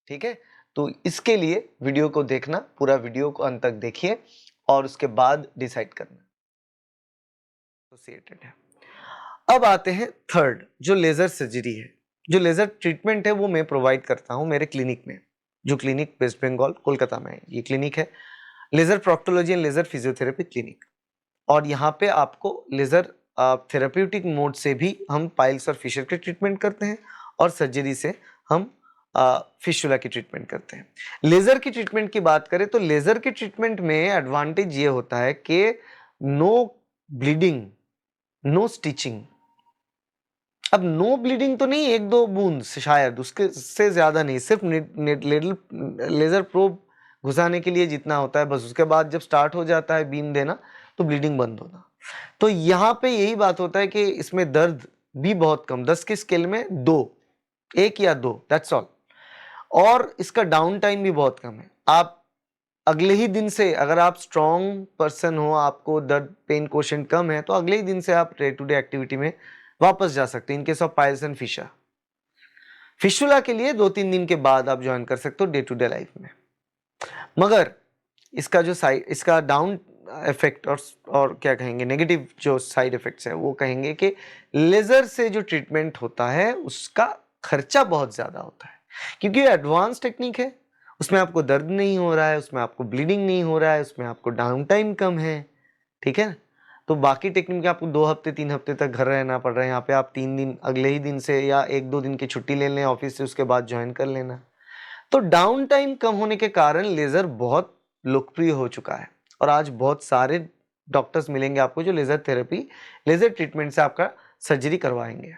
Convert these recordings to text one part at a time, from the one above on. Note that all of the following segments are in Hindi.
ठीक है, तो इसके लिए वीडियो को देखना, पूरा वीडियो को अंत तक देखिए और उसके बाद डिसाइड करना। एसोसिएटेड है। अब आते हैं थर्ड, जो लेजर सर्जरी है। जो लेजर ट्रीटमेंट है वो मैं प्रोवाइड करता हूं मेरे क्लिनिक में, जो क्लिनिक वेस्ट बंगाल कोलकाता में है। ये क्लिनिक है laser proctology and laser physiotherapy clinic, और यहाँ पे आपको लेजर थेराप्यूटिक मोड से भी हम पाइल्स और फिशर के ट्रीटमेंट करते हैं, और सर्जरी से हम फिशुला की ट्रीटमेंट करते हैं। लेजर की ट्रीटमेंट की बात करें तो लेजर की ट्रीटमेंट में एडवांटेज ये होता है कि नो ब्लीडिंग, नो स्टिचिंग। अब नो ब्लीडिंग तो नहीं, एक दो बूंद शायद, उसके से ज्यादा नहीं, सिर्फ लेजर प्रोब घुसाने के लिए जितना होता है बस। उसके बाद जब स्टार्ट हो जाता है बीम देना तो ब्लीडिंग बंद होना। तो यहाँ पे यही बात होता है कि इसमें दर्द भी बहुत कम, 10 की स्केल में 2, 1 या 2, दैट्स ऑल। और इसका डाउन टाइम भी बहुत कम है। आप अगले ही दिन से, अगर आप स्ट्रॉन्ग पर्सन हो, आपको दर्द पेन कोशेंट कम है, तो अगले ही दिन से आप डे टू डे एक्टिविटी में वापस जा सकते हैं। इनकेस ऑफ पाइल्स एंड फिशा, फिशुला के लिए 2-3 दिन के बाद आप ज्वाइन कर सकते हो डे टू डे लाइफ में। मगर इसका जो साइड, इसका डाउन इफेक्ट और क्या कहेंगे नेगेटिव जो साइड इफेक्ट्स है, वो कहेंगे कि लेजर से जो ट्रीटमेंट होता है उसका खर्चा बहुत ज्यादा होता है, क्योंकि एडवांस टेक्निक है। उसमें आपको दर्द नहीं हो रहा है, उसमें आपको ब्लीडिंग नहीं हो रहा है, उसमें आपको डाउन टाइम कम है, ठीक है। तो बाकी टेक्निक में आपको 2 हफ्ते 3 हफ्ते तक घर रहना पड़ रहा है, यहाँ पे आप 3 दिन अगले ही दिन से या 1-2 दिन की छुट्टी ले लें ऑफिस से, उसके बाद ज्वाइन कर लेना। तो डाउन टाइम कम होने के कारण लेजर बहुत लोकप्रिय हो चुका है, और आज बहुत सारे डॉक्टर्स मिलेंगे आपको जो लेजर थेरेपी, लेजर ट्रीटमेंट से आपका सर्जरी करवाएंगे।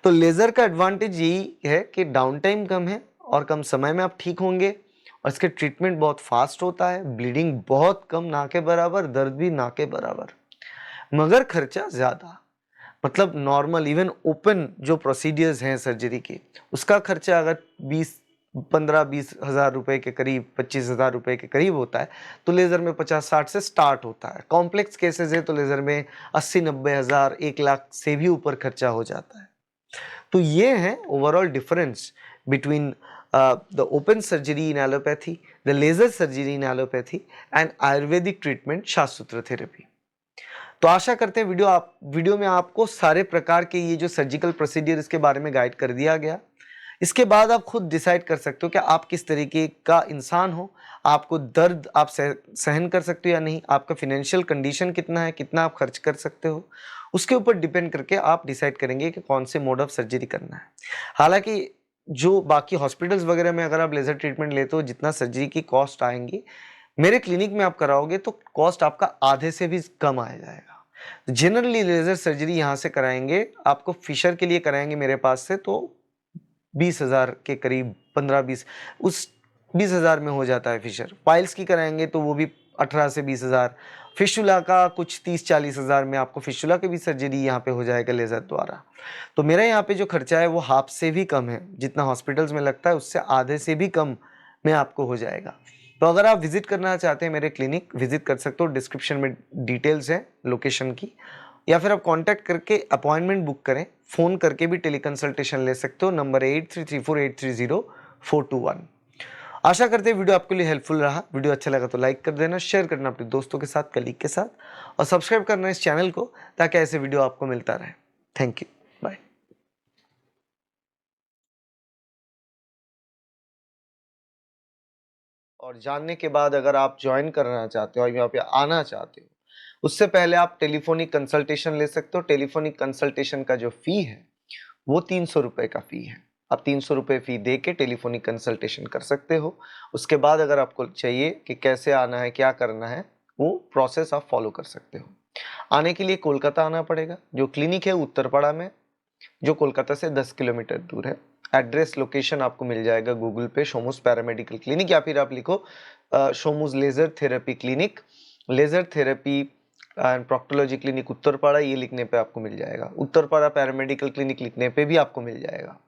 तो लेजर का एडवांटेज यही है कि डाउन टाइम कम है और कम समय में आप ठीक होंगे, और इसके ट्रीटमेंट बहुत फास्ट होता है, ब्लीडिंग बहुत कम, ना के बराबर, दर्द भी ना के बराबर, मगर खर्चा ज्यादा। मतलब नॉर्मल इवन ओपन जो प्रोसीडियर्स हैं सर्जरी के, उसका खर्चा अगर 15-20 हजार रुपए के करीब, 25 हजार रुपए के करीब होता है, तो लेजर में 50-60 से स्टार्ट होता है। कॉम्प्लेक्स केसेस है तो लेजर में 80-90 हजार, 1 लाख से भी ऊपर खर्चा हो जाता है। तो ये है overall difference between the open surgery in allopathy, the laser surgery in allopathy and Ayurvedic treatment शास्त्र थेरेपी। तो आशा करते हैं वीडियो में आपको सारे प्रकार के ये जो सर्जिकल प्रोसीडियर इसके बारे में गाइड कर दिया गया। इसके बाद आप खुद डिसाइड कर सकते हो कि आप किस तरीके का इंसान हो, आपको दर्द आप सहन कर सकते हो या नहीं, आपका फाइनेंशियल कंडीशन कितना है, कितना आप खर्च कर सकते हो, उसके ऊपर डिपेंड करके आप डिसाइड करेंगे कि कौन से मोड ऑफ सर्जरी करना है। हालांकि जो बाकी हॉस्पिटल्स वगैरह में अगर आप लेजर ट्रीटमेंट लेते हो, जितना सर्जरी की कॉस्ट आएंगी, मेरे क्लिनिक में आप कराओगे तो कॉस्ट आपका आधे से भी कम आ जाएगा। जनरली लेजर सर्जरी यहाँ से कराएंगे, आपको फिशर के लिए कराएंगे मेरे पास से, तो 20,000 के करीब, 15-20, उस 20,000 में हो जाता है फिशर। पाइल्स की कराएंगे तो वो भी 18 से 20,000। फिशुला का कुछ 30-40 हजार में आपको फिशुला की भी सर्जरी यहाँ पे हो जाएगा लेजर द्वारा। तो मेरा यहाँ पे जो खर्चा है वो हाफ से भी कम है, जितना हॉस्पिटल्स में लगता है उससे आधे से भी कम में आपको हो जाएगा। तो अगर आप विजिट करना चाहते हैं मेरे क्लिनिक, विजिट कर सकते हो, डिस्क्रिप्शन में डिटेल्स है लोकेशन की, या फिर आप कांटेक्ट करके अपॉइंटमेंट बुक करें, फोन करके भी टेलीकंसल्टेशन ले सकते हो। नंबर 8334830421। आशा करते हैं वीडियो आपके लिए हेल्पफुल रहा। वीडियो अच्छा लगा तो लाइक कर देना, शेयर करना अपने दोस्तों के साथ, कलीग के साथ, और सब्सक्राइब करना इस चैनल को, ताकि ऐसे वीडियो आपको मिलता रहे। Thank you, bye. और जानने के बाद अगर आप ज्वाइन करना चाहते हो और यहाँ पे आना चाहते हो, उससे पहले आप टेलीफोनिक कंसल्टेशन ले सकते हो। टेलीफोनिक कंसल्टेशन का जो फी है वो 300 रुपए का फी है। आप 300 रुपए फी दे के टेलीफोनिक कंसल्टेशन कर सकते हो। उसके बाद अगर आपको चाहिए कि कैसे आना है, क्या करना है, वो प्रोसेस आप फॉलो कर सकते हो। आने के लिए कोलकाता आना पड़ेगा। जो क्लिनिक है उत्तरपाड़ा में, जो कोलकाता से 10 किलोमीटर दूर है। एड्रेस लोकेशन आपको मिल जाएगा गूगल पे, शोमूज पैरामेडिकल क्लिनिक, या फिर आप लिखो शोमूज laser therapy clinic, laser therapy and proctology clinic Uttarpara, ये लिखने पे आपको मिल जाएगा। उत्तरपाड़ा पैरामेडिकल क्लिनिक लिखने पे भी आपको मिल जाएगा।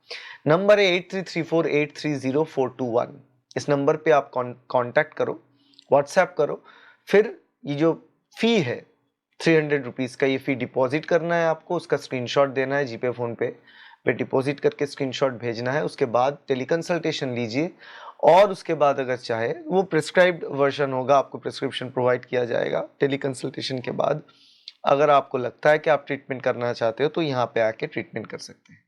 नंबर है 8334830421। इस नंबर पे आप कांटेक्ट करो, व्हाट्सएप करो। फिर ये जो फी है 300 रुपीज़ का, ये फी डिपॉजिट करना है आपको, उसका स्क्रीनशॉट देना है जीपे फोन पे, पे डिपॉजिट करके स्क्रीनशॉट भेजना है। उसके बाद टेलीकंसल्टेशन लीजिए और उसके बाद अगर चाहे वो प्रिस्क्राइब्ड वर्जन होगा, आपको प्रिस्क्रिप्शन प्रोवाइड किया जाएगा। टेलीकंसल्टेशन के बाद अगर आपको लगता है कि आप ट्रीटमेंट करना चाहते हो तो यहाँ पे आके ट्रीटमेंट कर सकते हैं।